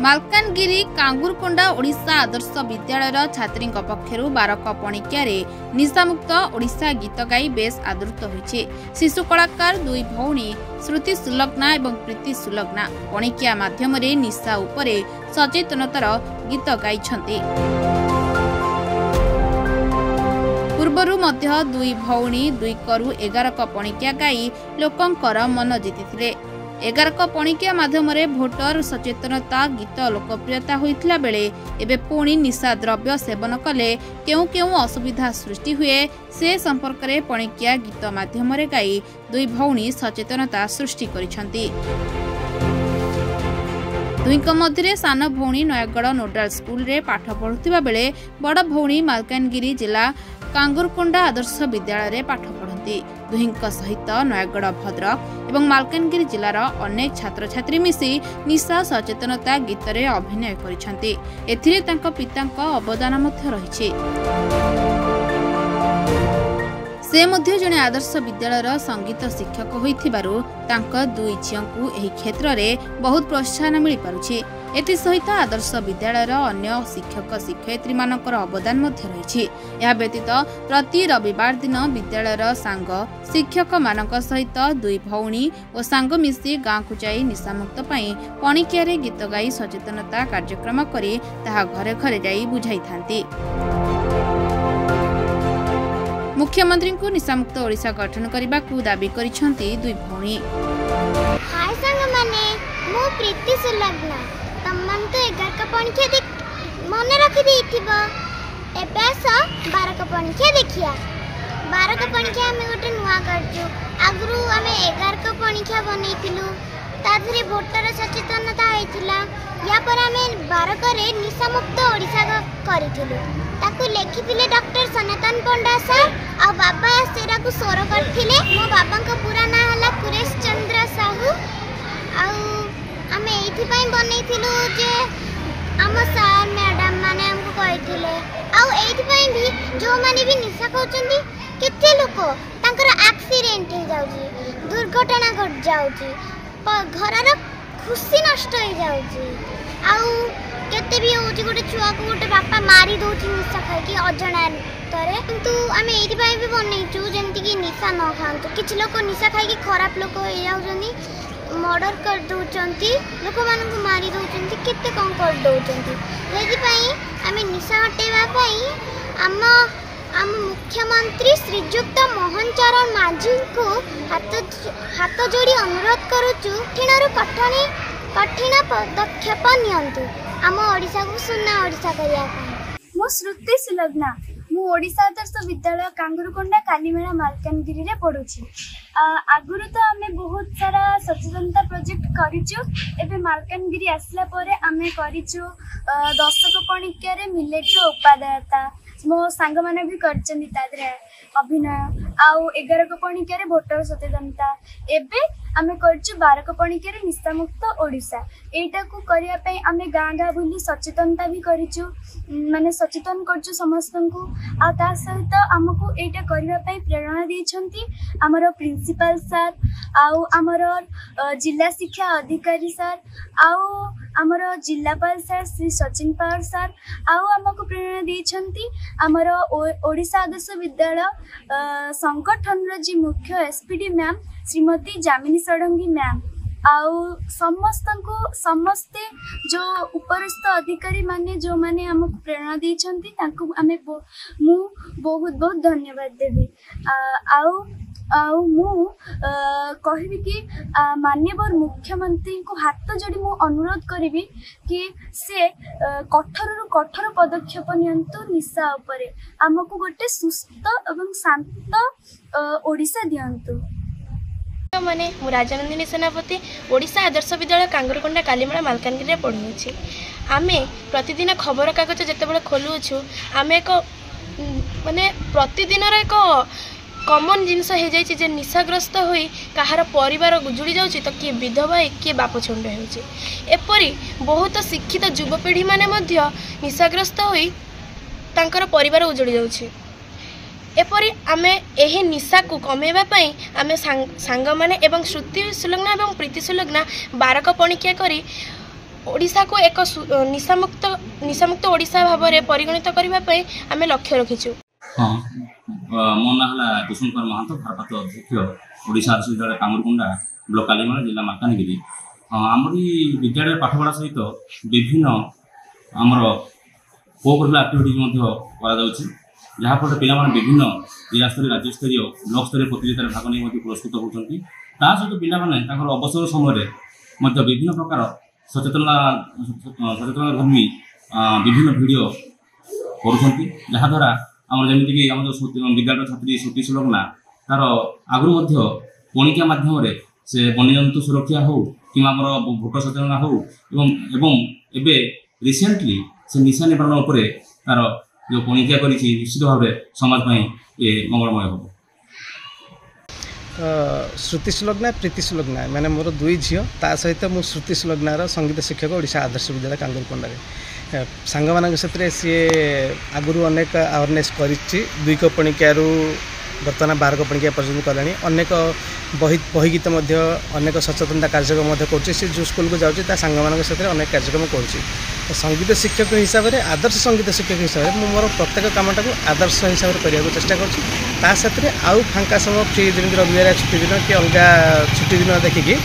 मालकानगिरी कांगुरकोंडा ओडिशा आदर्श विद्यालय छात्री पक्षर बारक पणिकिया निशामुक्त ओडिशा गीत गाई बेस आदृत होइछे। शिशु कलाकार दुई भौणी श्रुति सुलग्ना और प्रीति सुलग्ना पणिकिया माध्यम निशा उपरे सचेतनतार गीत गाइछन्ते। पूर्वरु मध्य दुई भौणी 2 करु 11 पणिकिया गाई लोकंकर मन जीतिथिले। 11 पणिकिया माध्यम भोटर सचेतनता गीत लोकप्रियता होइथिला बेले एबे पुणी निशा द्रव्य सेवन कले केउ केउ असुविधा सृष्टि हुए से संपर्क में पणिकिया गीत माध्यम गाई दुई भौणी सचेतनता सृष्टि करिसंती। दुईक मध्य सान भौणी नयगढ़ नोडाल स्कूल रे पाठ पढ़ुथिबा बेले बड़ भौणी मालकानगिरी जिला कांगुरकोंडा आदर्श विद्यालय रे पाठ पढ़ती। दुहींक सहित नयगढ़ भद्रक और मालकानगिरी जिलार अनेक छात्र छात्री मिसी निशा सचेतनता गीत रे अभिनय करिसंती। एथिरे तांको पितांक अवदान मध्य रहिछि। से मध्य जने आदर्श विद्यालयर संगीत शिक्षक होइथिबारु तांको दुई झियंकु एही क्षेत्र में बहुत प्रोत्साहन मिल पारुछि। एथि सहित आदर्श विद्यालयर अन्य शिक्षक शिक्षयित्री मानकर अवदान मध्य रहिछि। या व्यतीत प्रति रविवार दिन विद्यालयर सांग शिक्षक मानक सहित दुई भौणी और सांग मिसी गाँ को जाई निशामुक्त पई पणिकिया रे गीत गाई सचेतनता कार्यक्रम करी ताहा घरे घरे जाई बुझाई थांती। मुख्यमंत्री को निशामुक्त ओडिशा गठन करने को दाबी करिसंती दुई भौणी। हाय संग माने मु प्रीति सुलग्ना तमन तो 11 पणिकिया देख मन रखि देथिबो। एबे 12 पणिकिया देखिया 12 पणिकिया हम गोटे नुआ करजु। आगरु हम 11 पणिकिया बनैतिलु ताधरे भोटर सचेतनता होइतिला। या पर हम 12 रे निशामुक्त ओडिशा करितिलु। ताकू लेखिथिले डॉक्टर सनातन पंडा सर आ बाबा सेरा को स्वर करथिले। मो बाबा का पूरा ना हला कुरेश चंद्र साहू। आ हम एथि पई बनैतिलु जे हम सर मैडम माने हमको कहिथिले। आ एथि पई भी जो माने भी निशा कहउचंदी केते लोक तांकर एक्सीडेंट हो जाउची, दुर्घटना घट जाउची, घरर खुशी नष्ट हो जाउची। आ केते भी होची गोटे छुआ को गोटे बापा मारी दोची निशा खाई कि अजणा तरे। किंतु आमे एथि पई भी बनैचू जेंति कि निशा न खांतु। किछ लोक निशा खाई कि खराब लोक हो जाउचंदी, मर्डर कर दउचंती, लोक मानन को मारी दउचंती, केते कम कर दउचंती। एथि पई आमे निशा हटेबा पई आम मुख्यमंत्री श्रीयुक्त मोहन चरण माझी को हाथ जोड़ी अनुरोध करूचु कठिन पदक्षेप नियंतु आम ओडिशा को सुना ओडिशा करिया। मो श्रुति सुलग्ना मु ओडिशा आदर्श विद्यालय कांगुरकोंडा कालीमेला मालकानगिरी रे पढुछि। आगुरु तो आमे बहुत सारा सचेतनता प्रोजेक्ट करिछु। एबे मालकानगिरी आसला परे आमे करिछु 10 पणिकिया रे मिलेट उपादायता। मो सांग माने भी करचनी तादरे अभिनय आउ 11 पणिकिया रे भोटर सचेतनता। एबे आमे करछु 12 पणिकिया रे निशामुक्त ओडिशा। एटा को करिया पे आमे गाँ गाँ बुली सचेतनता भी करिछु, माने सचेतन करछु समस्त को। आ ता सहित हमको एटा करिया पे प्रेरणा दैछंती हमर प्रिंसिपल सर आउ हमर जिला शिक्षा अधिकारी सर आउ हमर जिलापाल सर श्री सचिन पावर सर आउ हमको प्रेरणा दैछंती हमर ओडिशा आदर्श विद्यालय संगठन जी मुख्य एसपीडी मैम श्रीमती जामिनी षडंगी मैम आउ समस्ते जो उपरिस्थ अधिकारी माने जो माने हमको प्रेरणा दैछंती तांको हमें मु बहुत बहुत धन्यवाद देबी। आउ मु कहबी कि माननीय मुख्यमंत्री को हाथ जोड़ी मु अनुरोध करी कि से कठोर पदक्षेप नियंतु निशा उपरे हमको गोटे सुस्थ एवं शांत ओडिशा दियंतु। माने मु राजनंदिनी सेनापति ओडिशा आदर्श विद्यालय कांगुरकोंडा कालीमेला मालकानगिरी रे पढुछि। आमे प्रतिदिन खबर कागज जेतेबेले खोलुछु आमे एक माने प्रतिदिन एक कमन जिनस हो जाए जे निशाग्रस्त होई कहार परिवार गुजुड़ी जाउची तो किए विधवा किए बाप छुंड होउची। एपरी बहुत शिक्षित युवपीढ़ी माने मध्य निशाग्रस्त होई तांकर परिवार उजुड़ी जाउची। एपरी आमे एही निशा को कमेबा पई आमे सांग माने एवं श्रुति सुलग्ना एवं प्रीति सुलग्ना 12 पणिकिया करी ओडिशा को एक निशामुक्त ओडिशा भाव में परिगणित करने आम लक्ष्य रखीचु। हाँ मो ना है कुसुम कुमार महांत भारप्राप्त अध्यक्ष ओडिशा आदर्श विद्यालय कांगुरकुंडा ब्लॉक कालीमेला जिला मालकानगिरी। आमरी विद्यालय पाठपढ़ा सहित विभिन्न आमर कोकरिकुलर एक्टिविटीज जहाँफल पिला विभिन्न जिला स्तरीय राज्य स्तरीय ब्लॉक स्तरीय प्रतियोगितार भाग नहीं पुरस्कृत होती। सहित पिला अवसर समय विभिन्न प्रकार सचेतना धर्मी विभिन्न वीडियो करद्वारा आम जमीक आम विद्यालय छात्री श्रुति सुलग्ना तार आगु पणिका मध्यम से वन्यजंतु सुरक्षा हो कि भोट सचेतना हो एवं रिसेंटली से निशा निवारण उपर तार जो पणिका कर निश्चित भाव समाज ये मंगलमय हो। श्रुति सुलग्ना प्रीति सुलग्ना मैंने मोर दुई झील ता सहित मु श्रुति सुलग्नार संगीत शिक्षक ओडिशा आदर्श विद्यालय कांगुरकुंडा सांग मान सी आगुरी अनेक अवेयरनेस कर दुई कपणिकारु बर्तमान 12 कपणिका पर्यटन कलानी अनेक बही गीत अनेक सचेतनता कार्यक्रम कर जो स्कूल को जाऊँगी सांग मान अनेक कार्यक्रम कर संगीत शिक्षक हिसाब से आदर्श संगीत शिक्षक हिसाब से मोर प्रत्येक कामटा को आदर्श हिसाब से करने चेष्टा कर आउ फांका समय फ्री जमी रविवार छुट्टी दिन कि अलग छुट्टी दिन देखिकी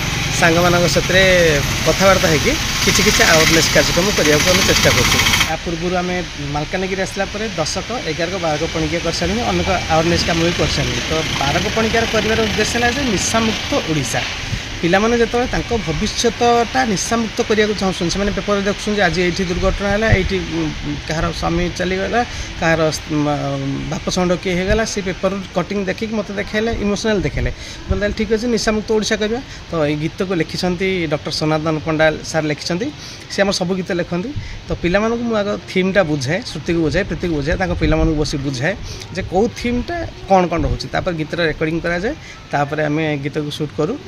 सांग मान कथबार्ता होगी किसी अवेयरनेस कार्यक्रम करने चेष्टा कर पूर्व आम मालकानगिरी आसला 10क 11क 12क पणिका कर सारे अनेक अवेयरनेस कम भी कर सारे तो 12क पणिकार कर उद्देश्य है जे निशामुक्त ओडिशा पिला माने जतबे तांको भविष्यतटा निशामुक्त करिया चाहूँ से पेपर देखुं आज ये दुर्घटना है ये कहार स्वामी चलीगला कहार बाप छंड किए होगला से पेपर कटिंग देखिक मत देखेले इमोशनल देखेले बोले ठीक अच्छे निशामुक्त ओडिशा करवा तो ये गीत को लिखिं डॉक्टर सनातन पंडा सार लिखिं सी आम सब गीत लिखती तो पिला मानू आग थीमटा बुझाए श्रुति को बुझाए प्रीति को बुझाए पिला मानू बस बुझाए जे कौ थीमटा कौन कौन रोचे गीतर रेकर्डिंग कराए तापर आम गीत को शूट करूँ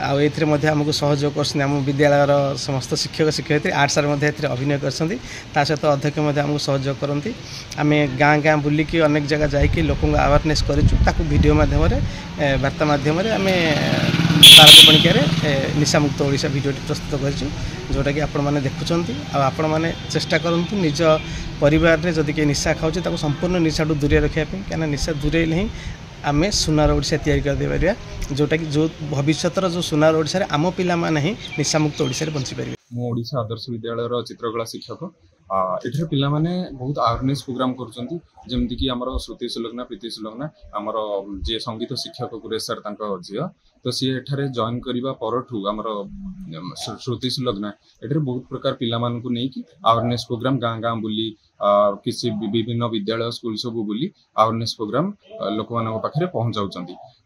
आमको सहयोग कर विद्यालय समस्त शिक्षक शिक्षयित्री आर्ट सार अभिनय कर सहित अध्यक्ष आमको सहयोग करती आम गाँ गाँ बुलिकी अनेक जगह जाकि लोक अवेयरनेस करूँ वीडियो मध्यम वार्ता मध्यम आम 12क पणिकार निशामुक्त ओडिशा वीडियो प्रस्तुत करूँ जोटा कि आपण मैंने देखुं आपण मैंने चेष्टा करूँ निज परिवार में जदि किए निशा खाऊे संपूर्ण निशा दूरे रखापी कहीं निशा दूरे ही आम सुनार ओडिशा तैयारी कर जोटा कि जो भविष्य जो सुनार ओडिशा आम पिला ही निशामुक्त ओडिशा बंची पारे। मो ओडिशा आदर्श विद्यालय चित्रकला शिक्षक एठार पिला माने बहुत अवेयरनेस प्रोग्राम करुँच जमती कि आमर श्रुति सुलग्ना प्रीति सुलग्ना आमर जे संगीत शिक्षक गुरेश सर झी तो सी एठारे जॉइन करने परठू आमर श्रुति सुलग्ना एठारे बहुत प्रकार पिला मानकु नेकी अवेयरनेस प्रोग्राम गाँ गाँ बुली किसी विभिन्न विद्यालय स्कूल सब बुली अवेयरनेस प्रोग्राम लोक मान पाखे पहुँचाऊँच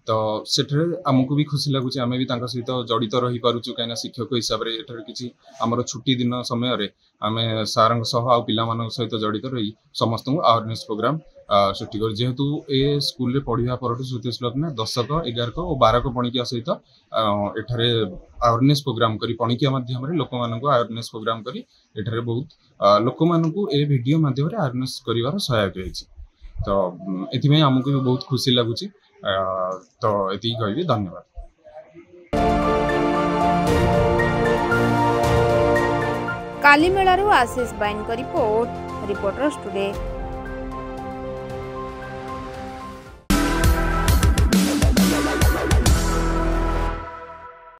तो सेठरे आमको भी खुशी लगुच आम भी सहित जड़ित रही पारुचु कहीं शिक्षक हिसाब से एठारे किसी आमर छुट्टी दिन समय आम सार आ पिला सहित जड़ित रही समस्त अवेयरनेस प्रोग्राम सृष्टि कर जेहेतु ए स्कूल पढ़ा पर श्रुति सुलग्ना 10क 11क और 12क पणिका सहित एठारे अवेयरनेस प्रोग्राम करी पणिका माध्यम लोक अवेयरनेस प्रोग्राम करी एठारे बहुत लोक मानकु ए वीडियो माध्यम अवेयरनेस करिवार सहायक रही तो एथि आमको भी बहुत खुशी लगुच तो ये कहि धन्यवाद। कालीमेलारू आशीष बाइन का रिपोर्टर्स टुडे।